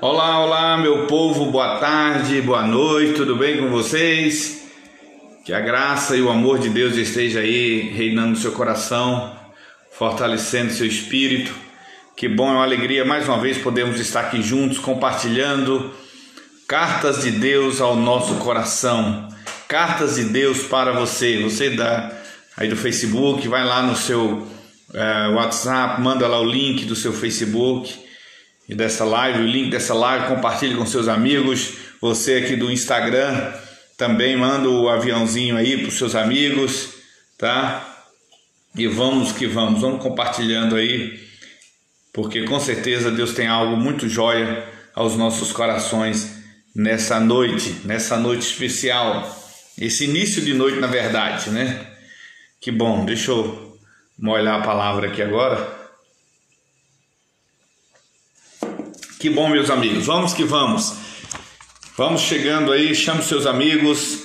Olá, olá, meu povo, boa tarde, boa noite, tudo bem com vocês? Que a graça e o amor de Deus esteja aí reinando no seu coração, fortalecendo seu espírito. Que bom, é uma alegria mais uma vez podermos estar aqui juntos, compartilhando cartas de Deus ao nosso coração, cartas de Deus para você. Você aí do Facebook, vai lá no seu WhatsApp, manda lá o link do seu Facebook e dessa live, o link dessa live, compartilhe com seus amigos. Você aqui do Instagram também manda o aviãozinho aí para os seus amigos, tá? E vamos que vamos compartilhando aí, porque com certeza Deus tem algo muito jóia aos nossos corações nessa noite especial, esse início de noite na verdade, né? Que bom, deixa eu molhar a palavra aqui agora. Que bom, meus amigos, vamos que vamos. Vamos chegando aí, chame seus amigos,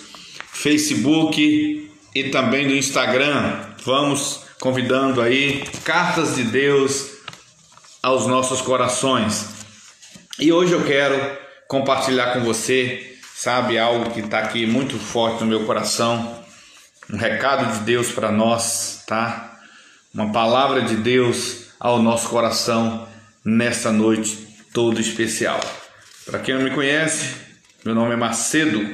Facebook e também do Instagram. Vamos convidando aí cartas de Deus aos nossos corações. E hoje eu quero compartilhar com você, sabe, algo que está aqui muito forte no meu coração. Um recado de Deus para nós, tá? Uma palavra de Deus ao nosso coração nessa noite todo especial. Para quem não me conhece, meu nome é Macedo,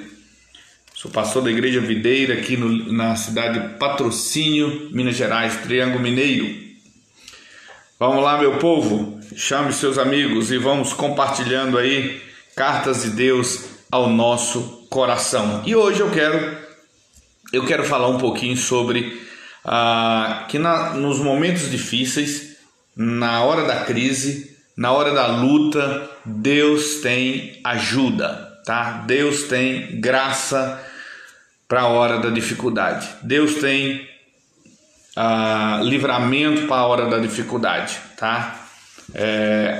sou pastor da Igreja Videira aqui na cidade de Patrocínio, Minas Gerais, Triângulo Mineiro. Vamos lá, meu povo, chame seus amigos e vamos compartilhando aí cartas de Deus ao nosso coração. E hoje eu quero falar um pouquinho sobre que nos momentos difíceis, na hora da crise, na hora da luta, Deus tem ajuda, tá? Deus tem graça para a hora da dificuldade. Deus tem livramento para a hora da dificuldade, tá?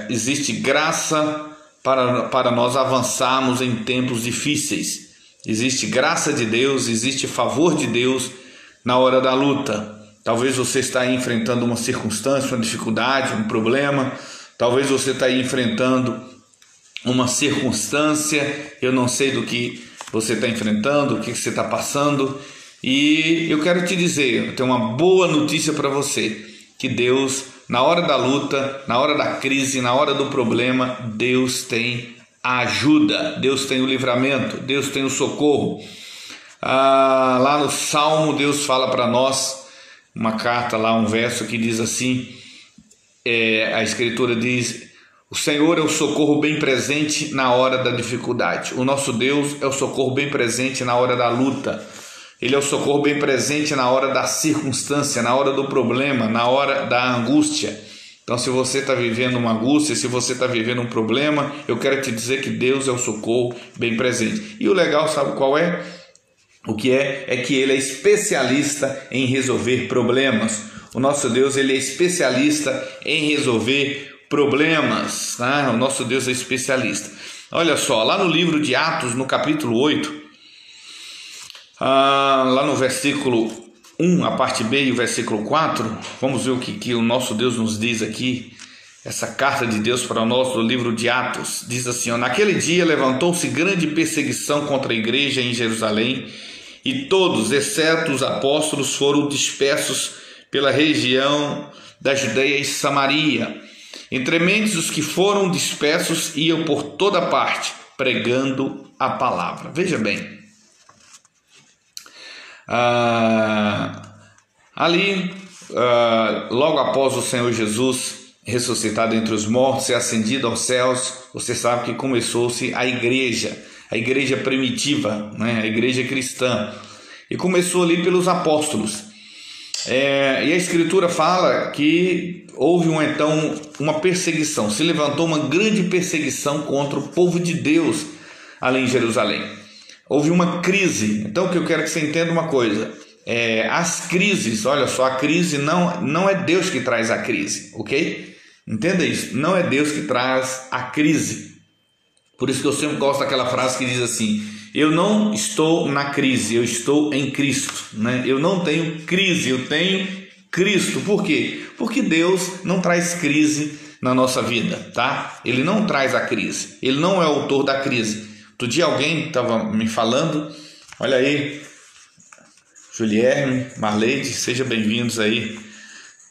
Existe graça para nós avançarmos em tempos difíceis. Existe graça de Deus, existe favor de Deus na hora da luta. Talvez você está aí enfrentando uma circunstância, uma dificuldade, um problema. Talvez você está aí enfrentando uma circunstância, eu não sei do que você está enfrentando, o que você está passando, e eu quero te dizer, eu tenho uma boa notícia para você, que Deus, na hora da luta, na hora da crise, na hora do problema, Deus tem a ajuda, Deus tem o livramento, Deus tem o socorro. Lá no Salmo, Deus fala para nós, uma carta lá, um verso que diz assim, a Escritura diz: o Senhor é o socorro bem presente na hora da dificuldade. O nosso Deus é o socorro bem presente na hora da luta. Ele é o socorro bem presente na hora da circunstância, na hora do problema, na hora da angústia. Então, se você está vivendo uma angústia, se você está vivendo um problema, eu quero te dizer que Deus é o socorro bem presente. E o legal, sabe qual é? O que é que Ele é especialista em resolver problemas. O nosso Deus, Ele é especialista em resolver problemas, tá? O nosso Deus é especialista. Olha só, lá no livro de Atos, no capítulo 8, lá no versículo 1, a parte B e o versículo 4, vamos ver o que o nosso Deus nos diz aqui. Essa carta de Deus para nós do livro de Atos diz assim: naquele dia levantou-se grande perseguição contra a igreja em Jerusalém, e todos, exceto os apóstolos, foram dispersos pela região da Judeia e Samaria. Entre mentes os que foram dispersos iam por toda parte, pregando a palavra. Veja bem, logo após o Senhor Jesus ressuscitado entre os mortos e ascendido aos céus, você sabe que começou-se a igreja primitiva, né? A igreja cristã, e começou ali pelos apóstolos. E a Escritura fala que houve uma perseguição, se levantou uma grande perseguição contra o povo de Deus ali em Jerusalém. Houve uma crise. Então, o que eu quero que você entenda uma coisa, as crises, olha só, a crise não é Deus que traz a crise, ok? Entenda isso, não é Deus que traz a crise. Por isso que eu sempre gosto daquela frase que diz assim: eu não estou na crise, eu estou em Cristo, né? Eu não tenho crise, eu tenho Cristo. Por quê? Porque Deus não traz crise na nossa vida, tá? Ele não traz a crise, ele não é o autor da crise. Outro dia alguém estava me falando, olha aí, Julierme, Marleide, sejam bem-vindos aí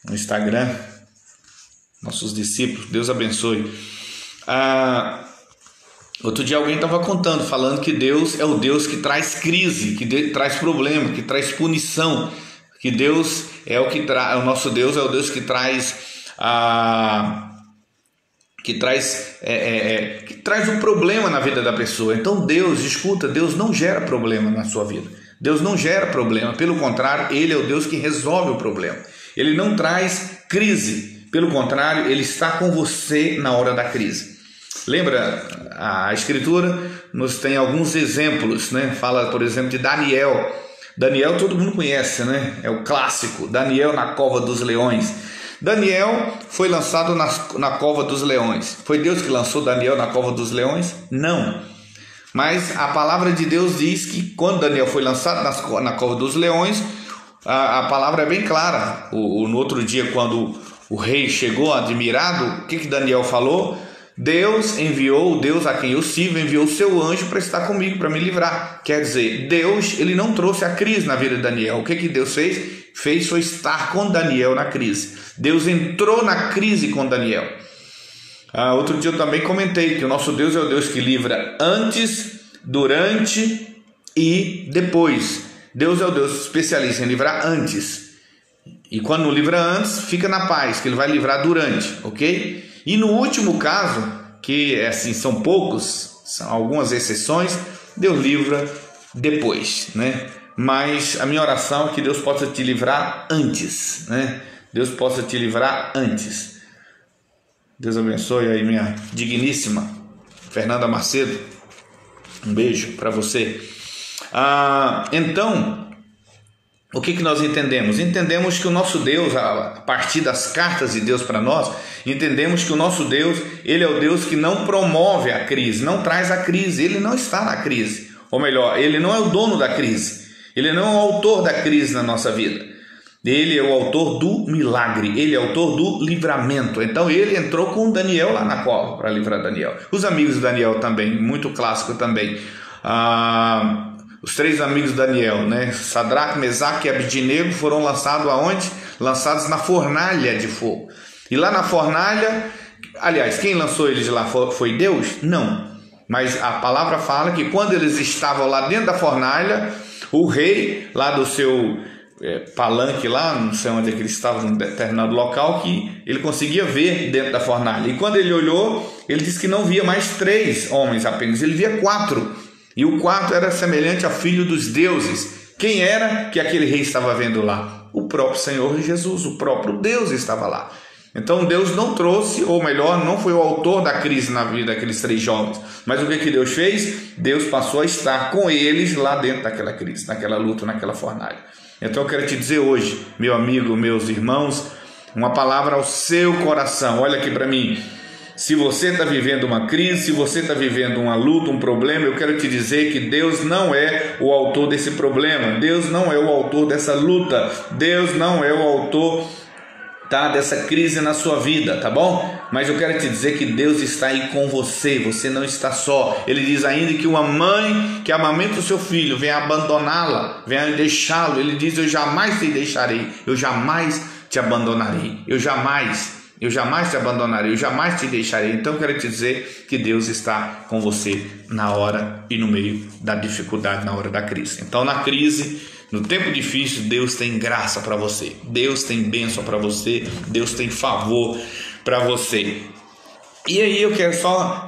no Instagram, nossos discípulos, Deus abençoe. Outro dia alguém estava contando, falando que Deus é o Deus que traz crise, que traz problema, que traz punição, que Deus é o que traz, o nosso Deus é o Deus que traz que traz um problema na vida da pessoa. Então Deus, escuta, Deus não gera problema na sua vida. Deus não gera problema, pelo contrário, Ele é o Deus que resolve o problema. Ele não traz crise, pelo contrário, Ele está com você na hora da crise. Lembra, a Escritura nos tem alguns exemplos, né? Fala, por exemplo, de Daniel. Daniel todo mundo conhece, né? É o clássico, Daniel na cova dos leões. Daniel foi lançado na cova dos leões. Foi Deus que lançou Daniel na cova dos leões? Não. Mas a palavra de Deus diz que quando Daniel foi lançado na cova dos leões, a palavra é bem clara. No outro dia, quando o rei chegou admirado, o que Daniel falou? Deus enviou, o Deus a quem eu sirvo, enviou o seu anjo para estar comigo, para me livrar. Quer dizer, Deus, ele não trouxe a crise na vida de Daniel. O que Deus fez? Fez foi estar com Daniel na crise. Deus entrou na crise com Daniel. Outro dia eu também comentei que o nosso Deus é o Deus que livra antes, durante e depois. Deus é o Deus especialista em livrar antes. E quando não livra antes, fica na paz, que ele vai livrar durante, ok? E no último caso, que assim são poucos, são algumas exceções, Deus livra depois, né? Mas a minha oração é que Deus possa te livrar antes, né? Deus possa te livrar antes. Deus abençoe aí minha digníssima Fernanda Macedo. Um beijo para você. Então, o que nós entendemos? Entendemos que o nosso Deus, a partir das cartas de Deus para nós, entendemos que o nosso Deus, Ele é o Deus que não promove a crise, não traz a crise, Ele não está na crise. Ou melhor, Ele não é o dono da crise, Ele não é o autor da crise na nossa vida. Ele é o autor do milagre, Ele é o autor do livramento. Então Ele entrou com Daniel lá na cova para livrar Daniel. Os amigos de Daniel também, muito clássico também. Os três amigos de Daniel, né? Sadraque, Mesaque e Abednego foram lançados aonde? Lançados na fornalha de fogo. E lá na fornalha, aliás, quem lançou eles de lá foi Deus? Não. Mas a palavra fala que quando eles estavam lá dentro da fornalha, o rei lá do seu palanque lá, não sei onde é que eles estavam, num determinado local, que ele conseguia ver dentro da fornalha. E quando ele olhou, ele disse que não via mais 3 homens apenas, ele via 4. E o 4 era semelhante a filho dos deuses. Quem era que aquele rei estava vendo lá? O próprio Senhor Jesus, o próprio Deus estava lá. Então Deus não trouxe, ou melhor, não foi o autor da crise na vida daqueles 3 jovens. Mas o que Deus fez? Deus passou a estar com eles lá dentro daquela crise, naquela luta, naquela fornalha. Então eu quero te dizer hoje, meu amigo, meus irmãos, uma palavra ao seu coração. Olha aqui para mim. Se você está vivendo uma crise, se você está vivendo uma luta, um problema, eu quero te dizer que Deus não é o autor desse problema, Deus não é o autor dessa luta, Deus não é o autor dessa crise na sua vida, tá bom? Mas eu quero te dizer que Deus está aí com você, você não está só. Ele diz ainda que uma mãe que amamenta o seu filho venha abandoná-la, venha deixá-lo. Ele diz: eu jamais te deixarei, eu jamais te abandonarei, eu jamais te abandonarei, eu jamais te deixarei. Então eu quero te dizer que Deus está com você na hora e no meio da dificuldade, na hora da crise. Então na crise, no tempo difícil, Deus tem graça para você, Deus tem bênção para você, Deus tem favor para você. E aí eu quero só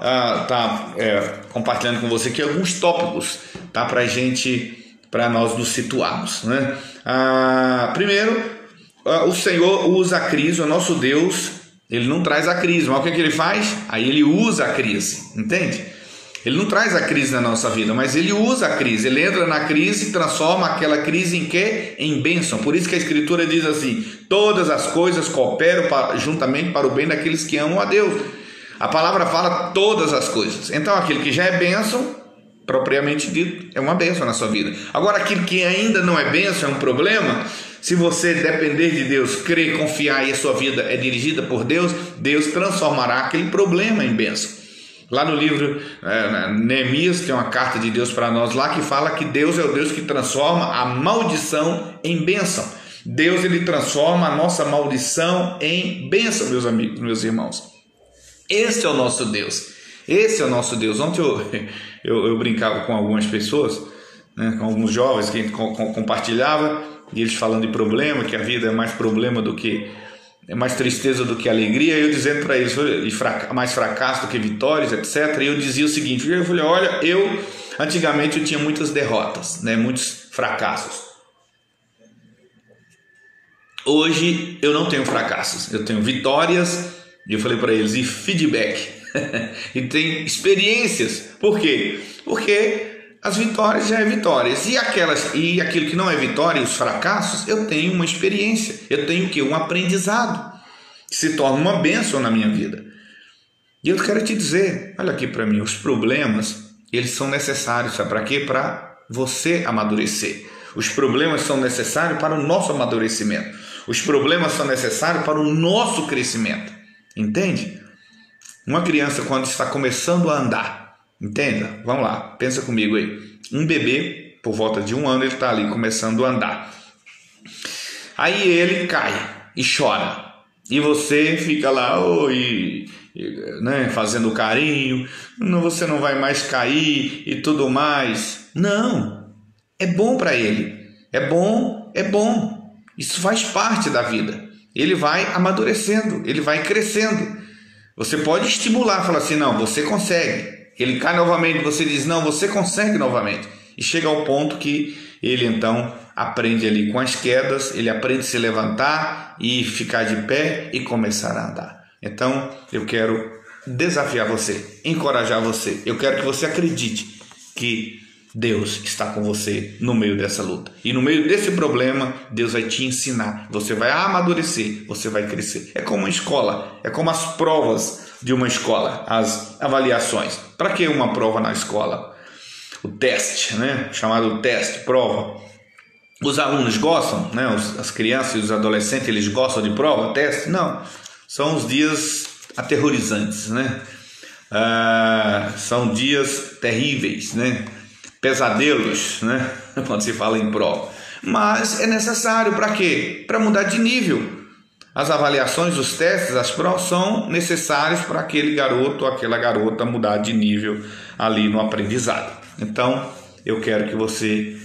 compartilhando com você aqui alguns tópicos, tá? Para nós nos situarmos, né? Primeiro, o Senhor usa a crise, o nosso Deus, Ele não traz a crise, mas o que Ele faz? Aí Ele usa a crise, entende? Ele não traz a crise na nossa vida, mas Ele usa a crise, Ele entra na crise e transforma aquela crise em quê? Em bênção. Por isso que a Escritura diz assim: todas as coisas cooperam juntamente para o bem daqueles que amam a Deus. A palavra fala todas as coisas. Então aquilo que já é bênção, propriamente dito, é uma bênção na sua vida. Agora aquilo que ainda não é bênção, é um problema, Se você depender de Deus, crer, confiar e a sua vida é dirigida por Deus, Deus transformará aquele problema em bênção. Lá no livro Neemias tem uma carta de Deus para nós lá que fala que Deus é o Deus que transforma a maldição em bênção. Deus, ele transforma a nossa maldição em bênção, meus amigos, meus irmãos. Esse é o nosso Deus. Esse é o nosso Deus. Ontem eu brincava com algumas pessoas, né, com alguns jovens que a gente compartilhava, e eles falando de problema, que a vida é mais problema do que... é mais tristeza do que alegria, e eu dizendo para eles, mais fracasso do que vitórias, etc. E eu dizia o seguinte, eu falei, olha, antigamente eu tinha muitas derrotas, né, muitos fracassos. Hoje eu não tenho fracassos, eu tenho vitórias, e eu falei para eles, e feedback, e tem experiências. Por quê? Porque as vitórias já é vitórias, e aquilo que não é vitória, os fracassos, eu tenho uma experiência, eu tenho um aprendizado, que se torna uma bênção na minha vida. E eu quero te dizer, olha aqui para mim, os problemas, eles são necessários, sabe para quê? Para você amadurecer. Os problemas são necessários para o nosso amadurecimento. Os problemas são necessários para o nosso crescimento. Entende? Uma criança, quando está começando a andar, entenda? Vamos lá, pensa comigo aí. Um bebê, por volta de 1 ano, ele está ali começando a andar. Aí ele cai e chora. E você fica lá, né, fazendo carinho. Você não vai mais cair e tudo mais. Não, é bom para ele. É bom, é bom. Isso faz parte da vida. Ele vai amadurecendo, ele vai crescendo. Você pode estimular, falar assim, não, você consegue. Ele cai novamente, você diz, não, você consegue novamente. E chega ao ponto que ele então aprende ali com as quedas, ele aprende a se levantar e ficar de pé e começar a andar. Então, eu quero desafiar você, encorajar você. Eu quero que você acredite que Deus está com você no meio dessa luta. E no meio desse problema, Deus vai te ensinar. Você vai amadurecer, você vai crescer. É como uma escola, é como as provas de uma escola, as avaliações. Para que uma prova na escola? O teste, né? Chamado teste, prova. Os alunos gostam, né? As crianças e os adolescentes, eles gostam de prova, teste? Não. São os dias aterrorizantes, né? São dias terríveis, né? Pesadelos, né? Quando se fala em prova. Mas é necessário para quê? Para mudar de nível. As avaliações, os testes, as provas são necessários para aquele garoto ou aquela garota mudar de nível ali no aprendizado. Então, eu quero que você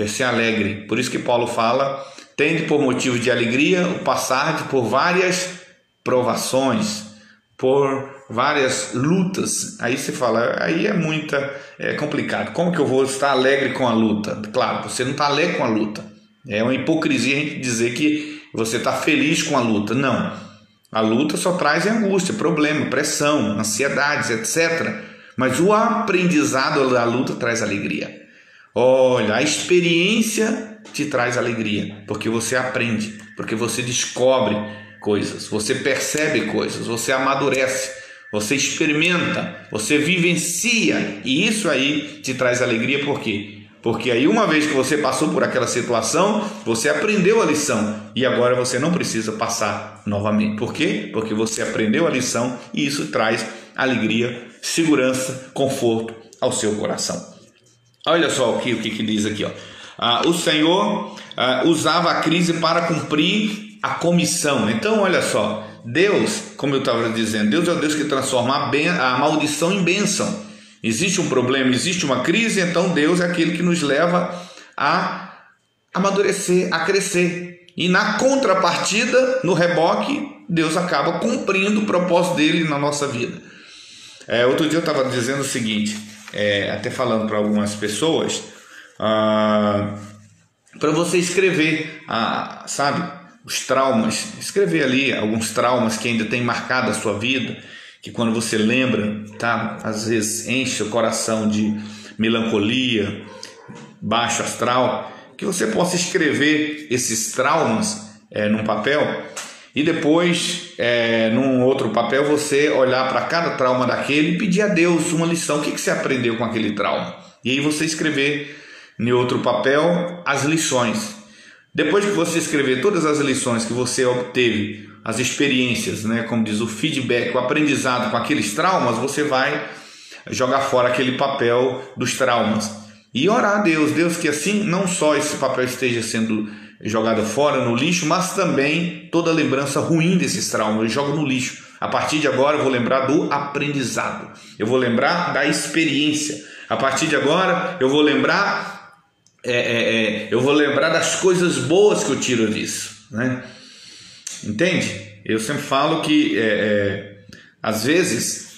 se alegre. Por isso que Paulo fala, tende por motivo de alegria o passar por várias provações, por várias lutas. Aí você fala, aí é complicado. Como que eu vou estar alegre com a luta? Claro, você não está alegre com a luta. É uma hipocrisia a gente dizer que você está feliz com a luta. Não. A luta só traz angústia, problema, pressão, ansiedades, etc. Mas o aprendizado da luta traz alegria. Olha, a experiência te traz alegria, porque você aprende, porque você descobre coisas, você percebe coisas, você amadurece, você experimenta, você vivencia, e isso aí te traz alegria. Por quê? Porque aí uma vez que você passou por aquela situação, você aprendeu a lição e agora você não precisa passar novamente. Por quê? Porque você aprendeu a lição e isso traz alegria, segurança, conforto ao seu coração. Olha só o que diz aqui, ó. O Senhor usava a crise para cumprir a comissão. Então, olha só, Deus, como eu estava dizendo, Deus é o Deus que transforma a maldição em bênção. Existe um problema, existe uma crise, então Deus é aquele que nos leva a amadurecer, a crescer. E na contrapartida, no reboque, Deus acaba cumprindo o propósito dele na nossa vida. Outro dia eu estava dizendo o seguinte, até falando para algumas pessoas, para você escrever, sabe, os traumas, escrever ali alguns traumas que ainda tem marcado a sua vida, que quando você lembra, tá, às vezes enche o coração de melancolia, baixo astral, que você possa escrever esses traumas num papel e depois, num outro papel, você olhar para cada trauma daquele e pedir a Deus uma lição. O que você aprendeu com aquele trauma? E aí você escrever em outro papel as lições. Depois que você escrever todas as lições que você obteve, as experiências, né, como diz o feedback, o aprendizado com aqueles traumas, você vai jogar fora aquele papel dos traumas e orar a Deus, Deus, que assim não só esse papel esteja sendo jogado fora no lixo, mas também toda lembrança ruim desses traumas eu jogo no lixo. A partir de agora eu vou lembrar do aprendizado, eu vou lembrar da experiência. A partir de agora eu vou lembrar das coisas boas que eu tiro disso, né? Entende? Eu sempre falo que às vezes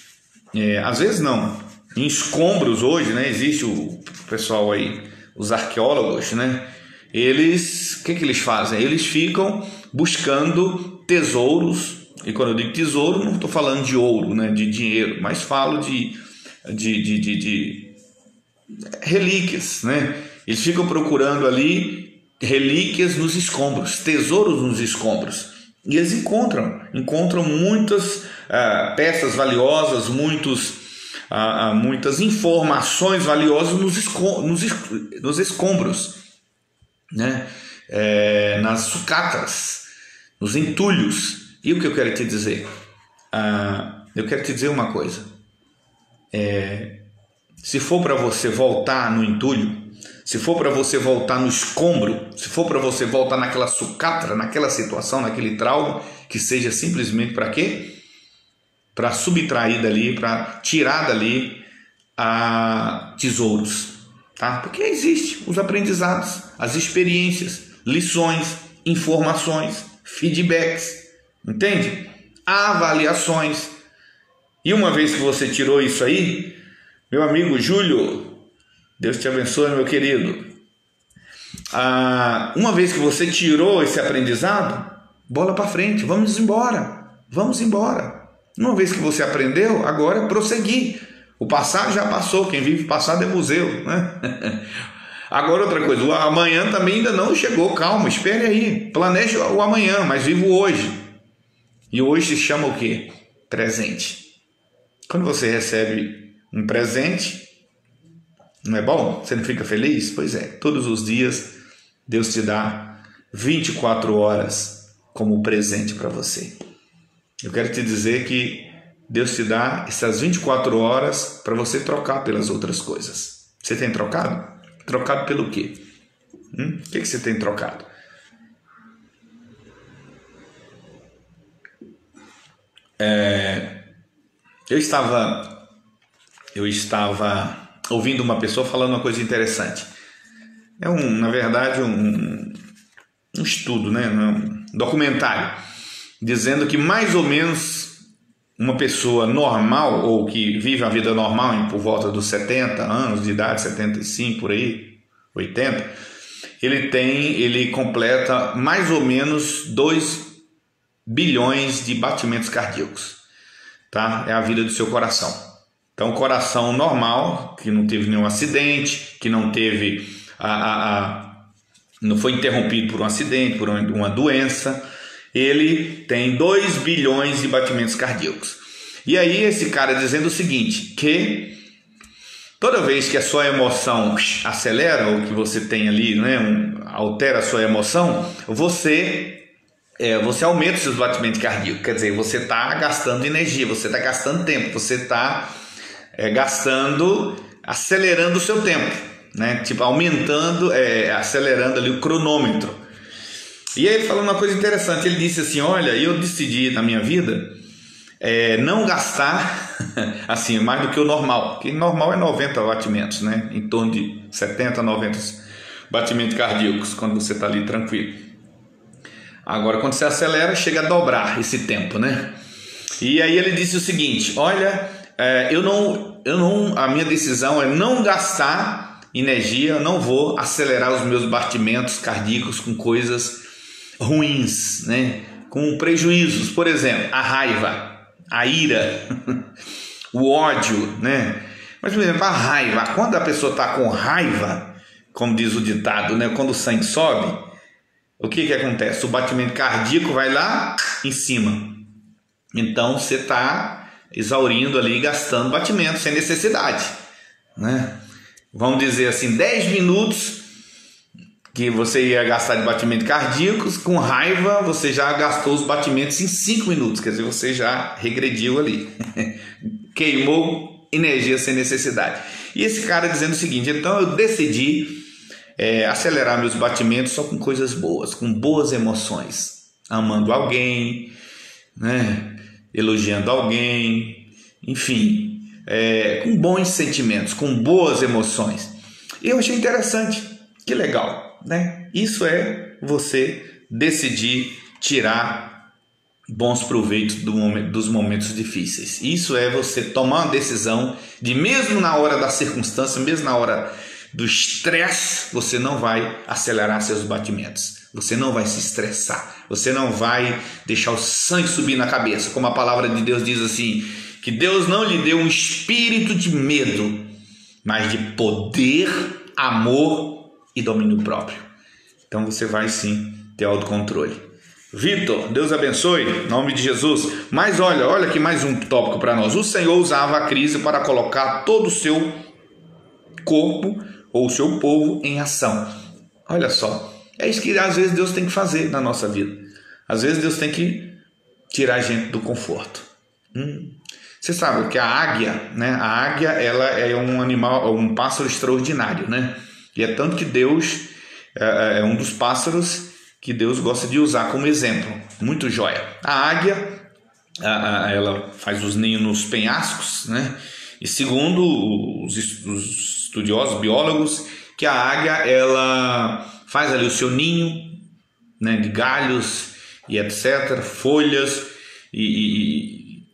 não, em escombros hoje, né? Existe o pessoal aí, os arqueólogos, né? Eles, o que eles fazem? Eles ficam buscando tesouros, e quando eu digo tesouro, não estou falando de ouro, né? De dinheiro, mas falo de relíquias, né? Eles ficam procurando ali relíquias nos escombros, tesouros nos escombros. E eles encontram muitas peças valiosas, muitas informações valiosas nos escombros, né? Nas sucatas, nos entulhos. E o que eu quero te dizer? Eu quero te dizer uma coisa. Se for para você voltar no entulho, se for para você voltar no escombro, se for para você voltar naquela sucata, naquela situação, naquele trauma, que seja simplesmente para quê? Para subtrair dali, para tirar dali tesouros, tá? Porque existe os aprendizados, as experiências, lições, informações, feedbacks, entende? Avaliações. E uma vez que você tirou isso aí, meu amigo Júlio, Deus te abençoe, meu querido. Uma vez que você tirou esse aprendizado, bola para frente, vamos embora. Uma vez que você aprendeu, agora é prosseguir. O passado já passou, quem vive passado é museu, né? Agora outra coisa, o amanhã também ainda não chegou, calma, espere aí. Planeje o amanhã, mas viva o hoje. E hoje se chama o quê? Presente. Quando você recebe um presente, não é bom? Você não fica feliz? Pois é, todos os dias Deus te dá 24 horas como presente para você. Eu quero te dizer que Deus te dá essas 24 horas para você trocar pelas outras coisas. Você tem trocado? Trocado pelo quê? O que você tem trocado? Eu estava ouvindo uma pessoa falando uma coisa interessante. Na verdade, um estudo, né? Um documentário, dizendo que mais ou menos uma pessoa normal, ou que vive a vida normal por volta dos 70 anos de idade, 75 por aí, 80, ele completa mais ou menos 2 bilhões de batimentos cardíacos, tá? É a vida do seu coração. Então, o coração normal, que não teve nenhum acidente, que não teve não foi interrompido por um acidente, por uma doença, ele tem 2 bilhões de batimentos cardíacos. E aí esse cara dizendo o seguinte, que toda vez que a sua emoção acelera, ou que você tem ali, né, altera a sua emoção, você aumenta os seus batimentos cardíacos. Quer dizer, você está gastando energia, você está gastando tempo, você está acelerando o seu tempo, né? Tipo, acelerando ali o cronômetro. E aí ele falou uma coisa interessante, ele disse assim, olha, eu decidi na minha vida não gastar assim, mais do que o normal, porque normal é 90 batimentos, né? Em torno de 70, 90 batimentos cardíacos, quando você está ali tranquilo. Agora, quando você acelera, chega a dobrar esse tempo, né? E aí ele disse o seguinte, olha, a minha decisão é não gastar energia, eu não vou acelerar os meus batimentos cardíacos com coisas ruins, né? Com prejuízos, por exemplo, a raiva, a ira, o ódio, né? Mas, por exemplo, a raiva, quando a pessoa está com raiva, como diz o ditado, né? Quando o sangue sobe, o que acontece? O batimento cardíaco vai lá em cima. Então você está exaurindo ali, gastando batimento sem necessidade, né? Vamos dizer assim, 10 minutos que você ia gastar de batimentos cardíacos, com raiva você já gastou os batimentos em 5 minutos, quer dizer, você já regrediu ali, queimou energia sem necessidade. E esse cara dizendo o seguinte: então eu decidi acelerar meus batimentos só com coisas boas, com boas emoções, amando alguém, né? Elogiando alguém, enfim, com bons sentimentos, com boas emoções. E eu achei interessante, que legal, né? Isso é você decidir tirar bons proveitos dos momentos difíceis. Isso é você tomar uma decisão de, mesmo na hora da circunstância, mesmo na hora do estresse, você não vai acelerar seus batimentos, você não vai se estressar, você não vai deixar o sangue subir na cabeça, como a palavra de Deus diz assim, que Deus não lhe deu um espírito de medo, mas de poder, amor e domínio próprio. Então você vai sim ter autocontrole. Vitor, Deus abençoe, em nome de Jesus. Mas olha aqui mais um tópico para nós. O Senhor usava a crise para colocar todo o seu corpo ou o seu povo em ação. Olha só, é isso que às vezes Deus tem que fazer na nossa vida. Às vezes Deus tem que tirar a gente do conforto. Você sabe que a águia, né? A águia, ela é um animal, um pássaro extraordinário, né? E é tanto que Deus é um dos pássaros que Deus gosta de usar como exemplo. Muito joia. A águia, ela faz os ninhos nos penhascos, né? E segundo os estudiosos, biólogos, que a águia, ela faz ali o seu ninho, né, de galhos e etc, folhas e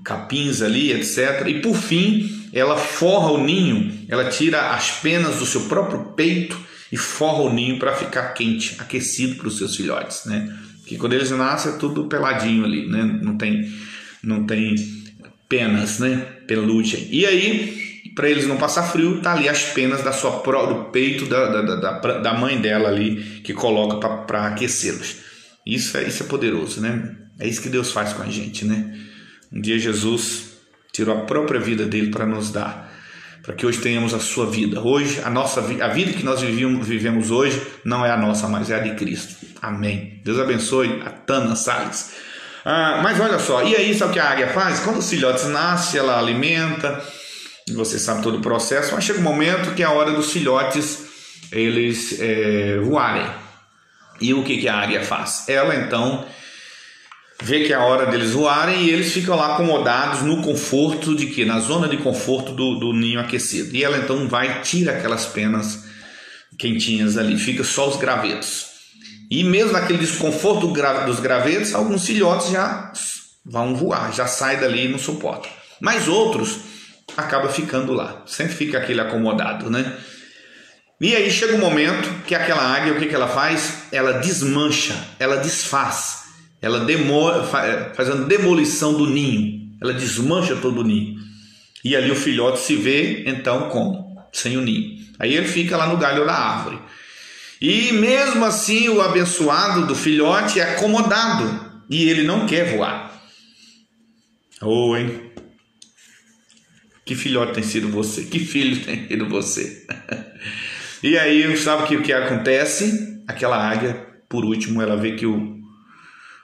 capins ali, etc. E por fim, ela forra o ninho, ela tira as penas do seu próprio peito e forra o ninho para ficar quente, aquecido para os seus filhotes, né? Que quando eles nascem é tudo peladinho ali, né? Não tem penas, né? Pelugem. E aí, para eles não passar frio, tá ali as penas do peito da mãe dela ali, que coloca para aquecê-los. Isso é poderoso, né? É isso que Deus faz com a gente, né? Um dia Jesus tirou a própria vida dele para nos dar, para que hoje tenhamos a sua vida. Hoje, a vida que nós vivemos hoje não é a nossa, mas é a de Cristo. Amém. Deus abençoe a Tana Salles. Mas olha só, e aí sabe o que a águia faz? Quando os filhotes nascem, ela alimenta, você sabe todo o processo, mas chega um momento que é a hora dos filhotes eles voarem. E o que a águia faz? Ela então vê que é a hora deles voarem e eles ficam lá acomodados no conforto de quê? Na zona de conforto do ninho aquecido. E ela então vai, tira aquelas penas quentinhas ali, fica só os gravetos. E mesmo naquele desconforto dos gravetos, alguns filhotes já vão voar, já saem dali e não suportam. Mas outros acabam ficando lá, sempre fica aquele acomodado, né? E aí chega um momento que aquela águia, o que ela faz? Ela desmancha, ela desfaz, ela faz a demolição do ninho, ela desmancha todo o ninho. E ali o filhote se vê, então, como? Sem o ninho. Aí ele fica lá no galho da árvore. E mesmo assim o abençoado do filhote é acomodado e ele não quer voar. Hein? Que filhote tem sido você? Que filho tem sido você? E aí, sabe o que acontece? Aquela águia, por último, ela vê que o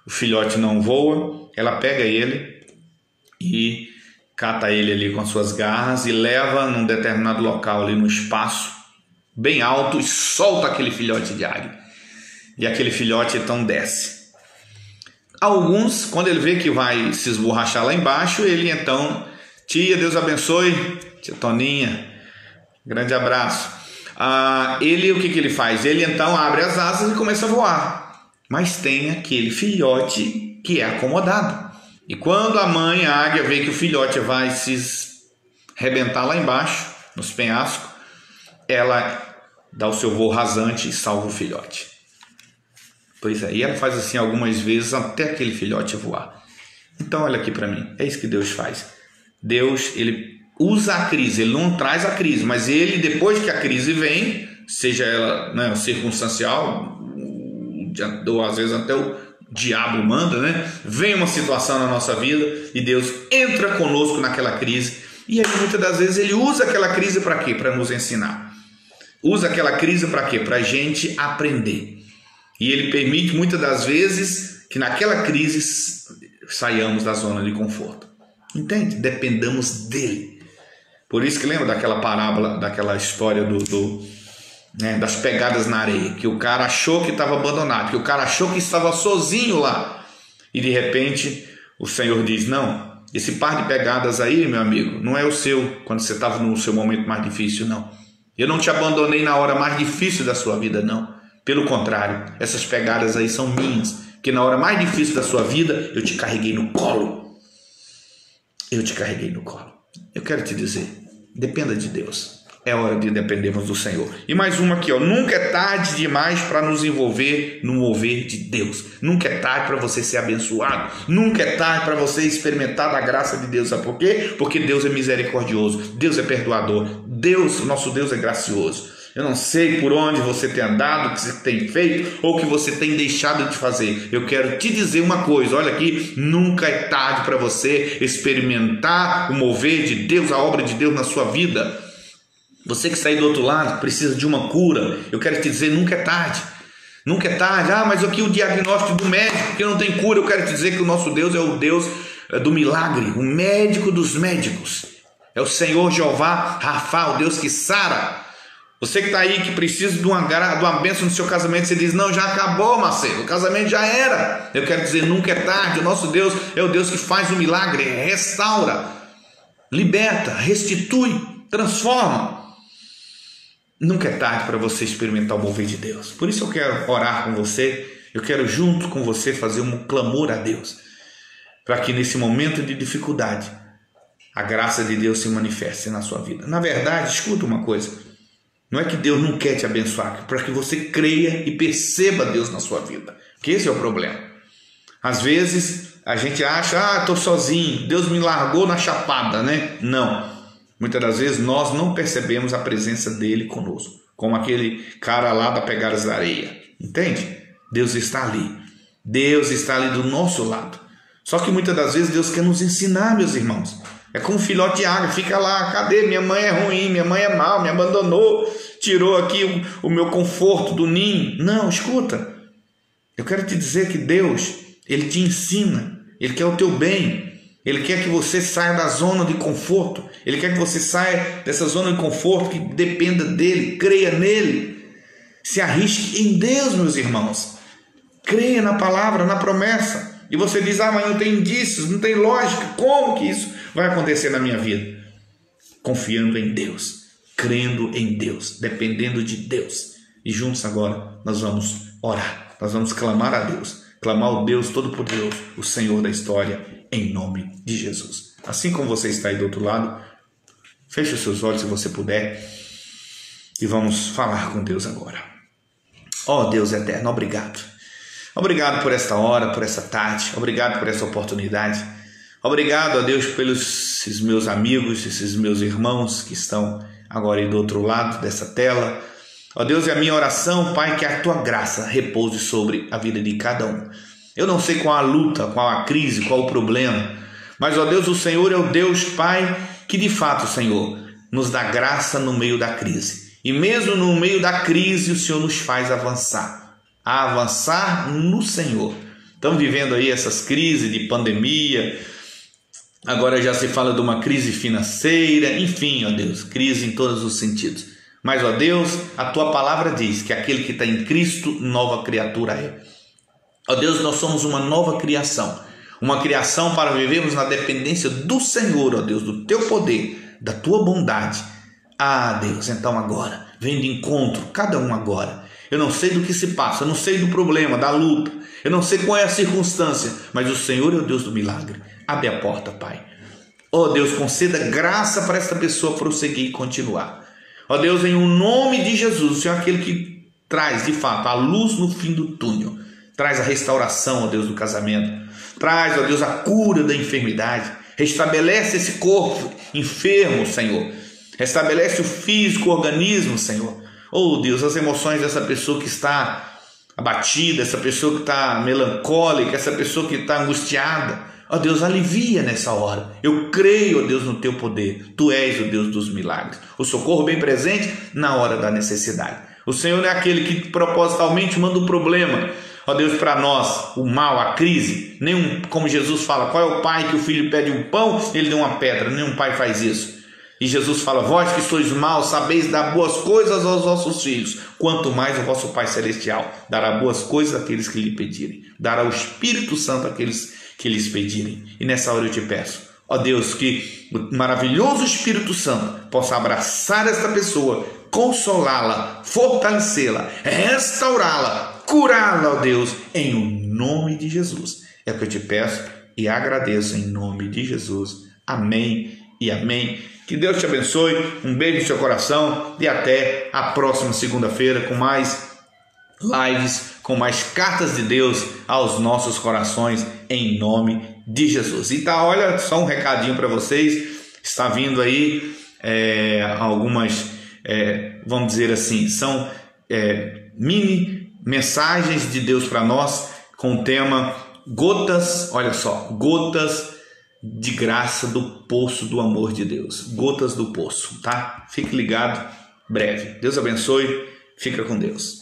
filhote não voa, ela pega ele e cata ele ali com as suas garras e leva num determinado local ali no espaço, bem alto, e solta aquele filhote de águia. E aquele filhote então desce. Alguns, quando ele vê que vai se esborrachar lá embaixo, ele então, tia, Deus abençoe, tia Toninha, grande abraço. O que ele faz? Ele então abre as asas e começa a voar. Mas tem aquele filhote que é acomodado. E quando a mãe, a águia, vê que o filhote vai se arrebentar lá embaixo, nos penhascos, ela dá o seu voo rasante e salva o filhote. Pois é, e ela faz assim algumas vezes até aquele filhote voar. Então olha aqui para mim, é isso que Deus faz. Deus, ele usa a crise, ele não traz a crise, mas ele, depois que a crise vem, seja ela, né, circunstancial, ou às vezes até o diabo manda, né? Vem uma situação na nossa vida e Deus entra conosco naquela crise. E aí muitas das vezes ele usa aquela crise para quê? Para nos ensinar. usa aquela crise para quê? Para a gente aprender. E Ele permite muitas das vezes que naquela crise saiamos da zona de conforto. Entende? Dependamos dEle. Por isso que lembra daquela parábola, daquela história das pegadas na areia, que o cara achou que estava abandonado, que o cara achou que estava sozinho lá, e de repente o Senhor diz: não, esse par de pegadas aí, meu amigo, não é o seu quando você estava no seu momento mais difícil, não. Eu não te abandonei na hora mais difícil da sua vida, não. Pelo contrário, essas pegadas aí são minhas, que na hora mais difícil da sua vida eu te carreguei no colo. Eu te carreguei no colo. Eu quero te dizer, dependa de Deus. É hora de dependermos do Senhor. E mais uma aqui, ó. Nunca é tarde demais para nos envolver no mover de Deus. Nunca é tarde para você ser abençoado. Nunca é tarde para você experimentar da graça de Deus. Sabe por quê? Porque Deus é misericordioso. Deus é perdoador. Deus, o nosso Deus é gracioso. Eu não sei por onde você tem andado, o que você tem feito ou o que você tem deixado de fazer. Eu quero te dizer uma coisa, olha aqui, nunca é tarde para você experimentar o mover de Deus, a obra de Deus na sua vida. Você que está aí do outro lado, precisa de uma cura, eu quero te dizer, nunca é tarde. Nunca é tarde. Mas aqui o diagnóstico do médico, que não tem cura. Eu quero te dizer que o nosso Deus é o Deus do milagre, o médico dos médicos. É o Senhor Jeová Rafa, o Deus que sara. Você que está aí, que precisa de uma bênção no seu casamento, você diz: não, já acabou, Marcelo, o casamento já era. Eu quero dizer, nunca é tarde. O nosso Deus é o Deus que faz o milagre, restaura, liberta, restitui, transforma. Nunca é tarde para você experimentar o mover de Deus. Por isso eu quero orar com você, eu quero junto com você fazer um clamor a Deus, para que nesse momento de dificuldade, a graça de Deus se manifeste na sua vida. Na verdade, escuta uma coisa, não é que Deus não quer te abençoar, para que você creia e perceba Deus na sua vida, que esse é o problema. Às vezes a gente acha: estou sozinho, Deus me largou na chapada, né? Não. Muitas das vezes nós não percebemos a presença dele conosco, como aquele cara lá da pegadas da areia, entende? Deus está ali, Deus está ali do nosso lado. Só que muitas das vezes Deus quer nos ensinar, meus irmãos. É como um filhote de água, fica lá: cadê? Minha mãe é ruim, minha mãe é mal, me abandonou, tirou aqui o meu conforto do ninho. Não, escuta, eu quero te dizer que Deus, Ele te ensina, Ele quer o teu bem. Ele quer que você saia da zona de conforto. Ele quer que você saia dessa zona de conforto, que dependa dele, creia nele. Se arrisque em Deus, meus irmãos. Creia na palavra, na promessa. E você diz: mas não tem indícios, não tem lógica. Como que isso vai acontecer na minha vida? Confiando em Deus, crendo em Deus, dependendo de Deus. E juntos agora nós vamos orar. Nós vamos clamar a Deus. Clamar ao Deus Todo-Poderoso, o Senhor da história, em nome de Jesus. Assim como você está aí do outro lado, feche os seus olhos se você puder e vamos falar com Deus agora. Ó Deus eterno, obrigado. Obrigado por esta hora, por essa tarde. Obrigado por essa oportunidade. Obrigado a Deus pelos esses meus amigos, esses meus irmãos que estão agora aí do outro lado dessa tela. Ó Deus, é a minha oração, Pai, que a Tua graça repouse sobre a vida de cada um. Eu não sei qual a luta, qual a crise, qual o problema, mas, ó Deus, o Senhor é o Deus, Pai, que de fato, Senhor, nos dá graça no meio da crise. E mesmo no meio da crise, o Senhor nos faz avançar, a avançar no Senhor. Estamos vivendo aí essas crises de pandemia, agora já se fala de uma crise financeira, enfim, ó Deus, crise em todos os sentidos. Mas, ó Deus, a Tua palavra diz que aquele que está em Cristo, nova criatura é. Ó Deus, nós somos uma nova criação para vivermos na dependência do Senhor, ó Deus, do Teu poder, da Tua bondade. Deus, então agora, vem de encontro, cada um agora. Eu não sei do que se passa, eu não sei do problema, da luta, eu não sei qual é a circunstância, mas o Senhor é o Deus do milagre. Abre a porta, Pai. Ó Deus, conceda graça para esta pessoa prosseguir e continuar. Ó Deus, em o nome de Jesus, o Senhor é aquele que traz, de fato, a luz no fim do túnel. Traz a restauração, ó Deus, do casamento. Traz, ó Deus, a cura da enfermidade. Restabelece esse corpo enfermo, Senhor. Restabelece o físico, o organismo, Senhor. Oh Deus, as emoções dessa pessoa que está abatida, essa pessoa que está melancólica, essa pessoa que está angustiada. Ó Deus, alivia nessa hora. Eu creio, ó Deus, no teu poder. Tu és o Deus dos milagres. O socorro bem presente na hora da necessidade. O Senhor é aquele que propositalmente manda o problema, ó Deus, para nós, o mal, a crise. Como Jesus fala, qual é o pai que o filho pede um pão, ele dá uma pedra? Nenhum pai faz isso. E Jesus fala, vós que sois maus, sabeis dar boas coisas aos vossos filhos, quanto mais o vosso Pai Celestial dará boas coisas àqueles que lhe pedirem, dará o Espírito Santo àqueles que lhes pedirem. E nessa hora eu te peço, ó Deus, que o maravilhoso Espírito Santo possa abraçar esta pessoa, consolá-la, fortalecê-la, restaurá-la, curá-la, ó Deus, em o nome de Jesus. É o que eu te peço e agradeço em nome de Jesus. Amém e amém. Que Deus te abençoe, um beijo no seu coração e até a próxima segunda-feira com mais lives, com mais cartas de Deus aos nossos corações, em nome de Jesus. E tá, olha, só um recadinho para vocês, está vindo aí algumas, vamos dizer assim, são mini mensagens de Deus para nós, com o tema gotas, olha só, gotas de graça do poço do amor de Deus, gotas do poço, tá? Fique ligado, breve. Deus abençoe, fica com Deus.